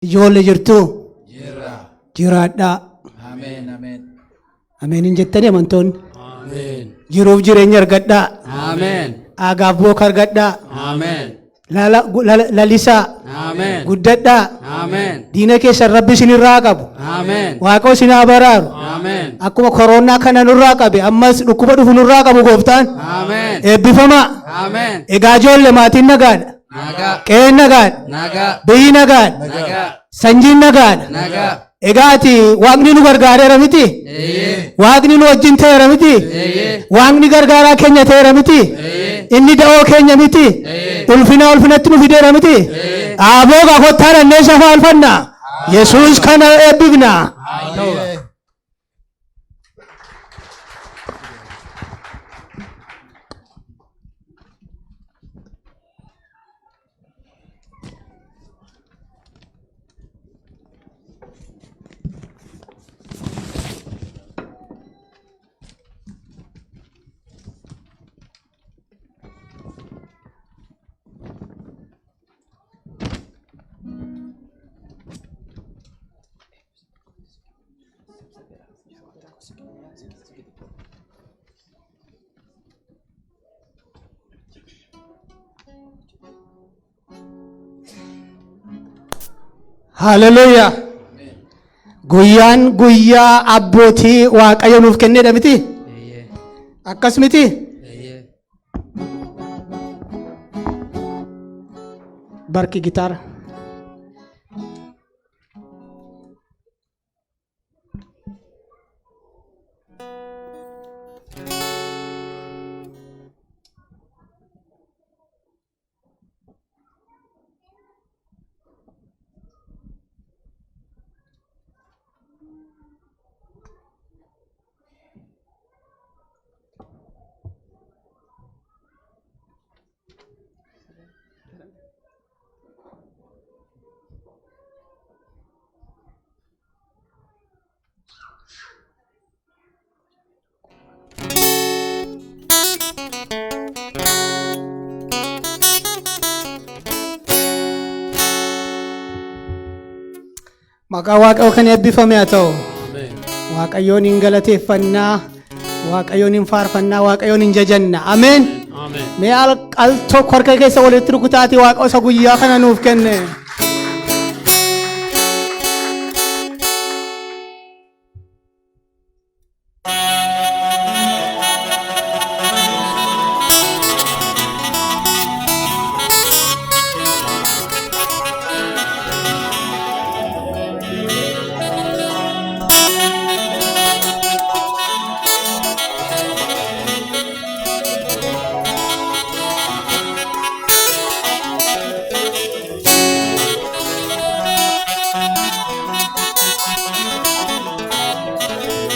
ijoollee jirtu Jirra. jiraadhaa. Ameen. Ameen. Ameeniin jettanii amantoonni Ameen. jiruuf jireenya argadhaa. Ameen. Aagaaf booka argadhaa. Ameen. Lalisaa Ameen. guddadhaa. Ameen. Diina keessan rabbi isinirraa qabu. Ameen. Waaqoo isin haa baraaru. Ameen. Akkuma koronaa kana nurraa qabe ammas dhukkuba dhufu nurraa qabu gooftaan. Ameen. Eebbifamaa. Ameen. Egaa ijoollee maatiin nagaadha. Nagaa. Qe'een nagaadha. Nagaa. Biyyi nagaadha. Nagaa. Sanyiin nagaadha. Nagaa. Egaa ati waaqni nu gargaareera miti. Waaqni nu wajjin ta'eera miti. Waaqni gargaaraa keenya ta'eera miti. Inni da'oo keenya miti. Ulfinatti nu fideera miti. Aboo gaafottaa dhannee shafaa alfannaa. Yesuus kana eebbifnaa. Hallelujah. Guyyaan guyyaa abbootii Waaqayyo nuuf kennedha miti. Akkas miti. Barki gitaara. Maqaa Waaqayyoo kan eebbifame haa ta'u. Waaqayyoon hin galateeffannaa, Waaqayyoon hin faarfannaa, Waaqayyoon hin jajanna. Ameen. Mee al tokko harka keessa walitti rukutaati Waaqa isa guyyaa kana nuuf kenne.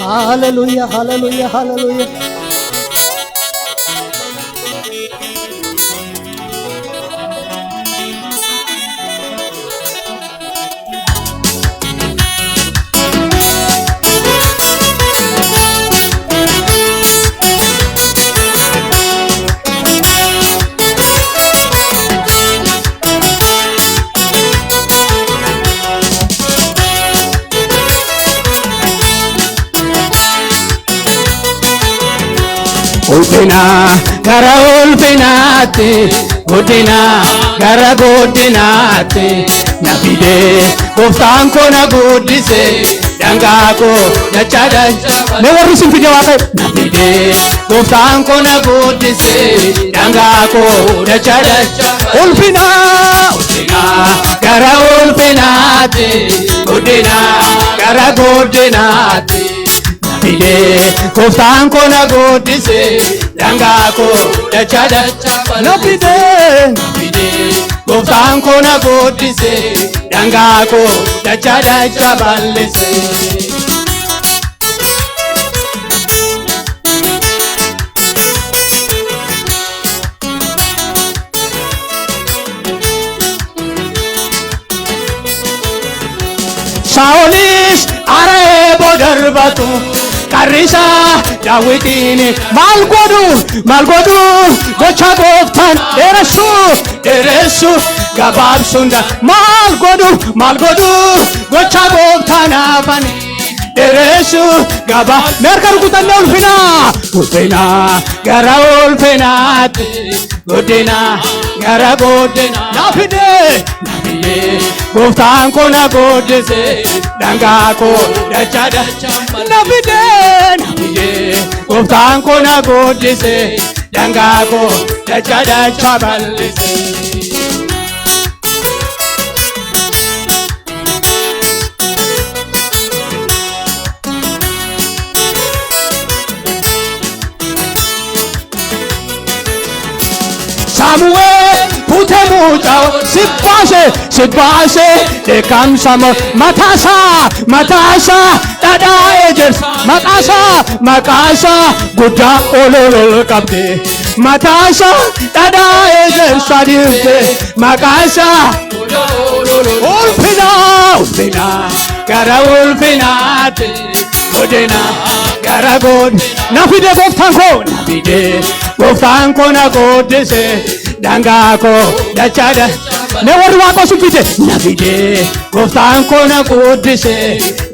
Hallelujah, hallelujah, hallelujah. Ulfina gara ulfinaatti, guddina gara guddinaatti, na fide gooftaan koo na guddise, dangaa koo dacha dacha. Mee warri isin fide Waaqayyo. Na fide gooftaan koo na guddise, dangaa koo dacha dacha. Ulfina gara ulfinaatti, guddina gara guddinaatti. Fide gooftaan koo na guddise, dangaa koo dacha dacha. Na fide gooftaan koo na guddise, dangaa koo dacha dacha bal'ise. Saa'olis aree boodarbatu. Karisa Dawitiin maal godhu gocha gooftaan dheeressu gabaabsunda maal godhu gocha gooftaan hafanii dereessu gaba merka rukutanne ulfina gara ulfinaatti godina gara godina nafide gooftaan kona godise dangaa koo dacha nafide gooftaan kona godise dangaa koo dacha bal'ise. Samuel pute mucao sibase dekam samo matasa dada ejers makasa guda olol kapte matasa dada ejers adirte makasa ulfina gara ulfinate godina gara god nafide gooftaan ko na godise dangaa ko dachada ne warri waaqa subbite nafide gooftaan ko na godise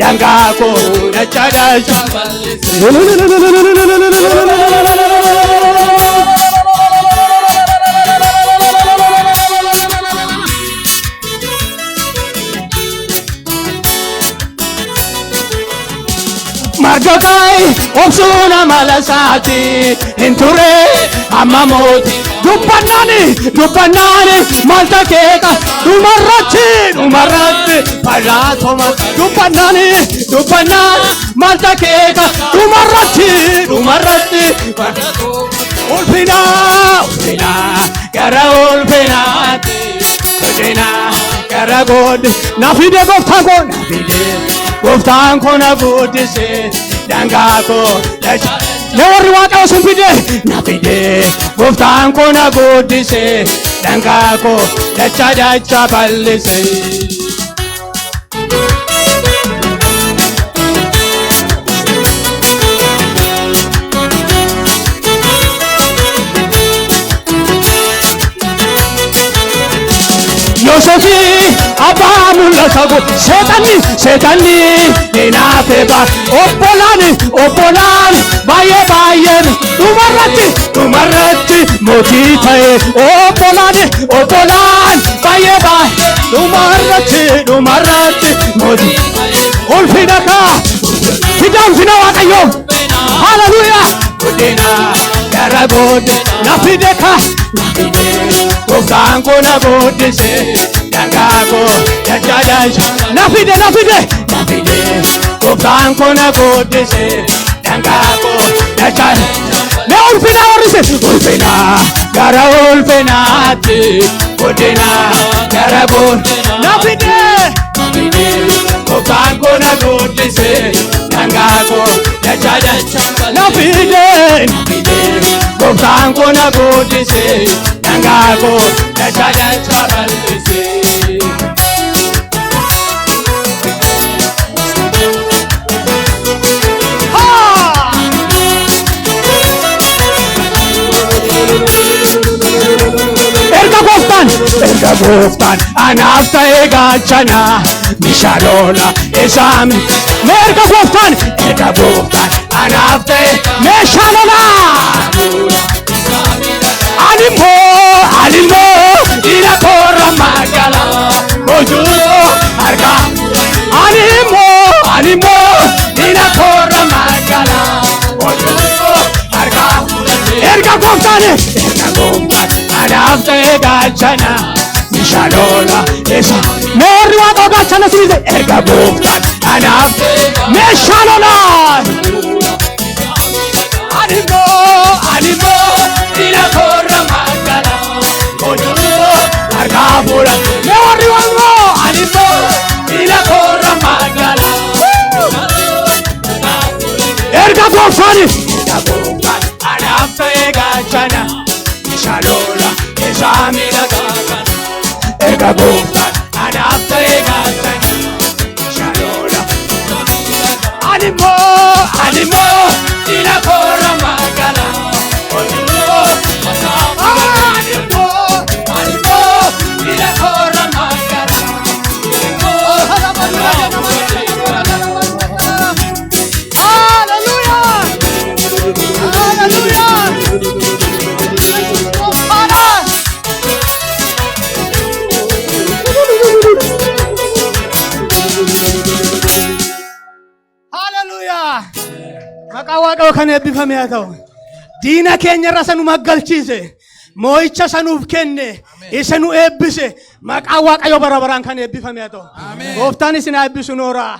dangaa ko dachada Mardokai obsuna malasati inture amamoti dupanani malta keka dumarratti paratoma dupanani malta keka dumarratti ulfina gara ulfinati godina gara god nafide gooftaan ko na godise dangaa ko dacha ne warri waaqa subbite nafide gooftaan ko na godise dangaa ko dacha bal'ise. Yosefi abamulla sago setani ninafeba opolan baye dumarratti moti tae opolan baye dumarratti moti ulfina waqayyo hallelujah godina gara god nafideka gooftaan ko na godise dangaa ko dacha nafide gooftaan ko na godise dangaa ko dacha ne ulfina warrise ulfina gara ulfinaatti godina gara god nafide gooftaan ko na godise dangaa ko dacha nafide gooftaan ko na godise dangaa ko dacha bal'ise. Erga gooftaan anaaf ta'e gaachana meeshalola isaan erga gooftaan anaaf ta'e meeshalola animmoo ila korra magala hojuu arga animmoo ila korra magala hojuu arga erga gooftaan anaaf ta'e gaachana meeshalola isa moorri waaqa gaachana sinise erga gooftaan anaaf meeshalola animmoo ila korra magala hojuu arga fuula moorri waaqa animmoo ila korra magala erga gooftaan anaaf ta'e gaachana meeshalola isa miidhagaa erga gooftaan anaaf ta'e gaachana meeshalola animmoo ila korra magala hojuu animmoo ila korra Maqaa Waaqayyoo kan eebbifame haa ta'u. Diina keenya irra sanu maggalchiise. Moo'icha sanuuf kenne. Isa nu eebbise. Maqaa Waaqayyoo bara baraan kan eebbifame haa ta'u. Gooftaan isin haa eebbisu nooraa.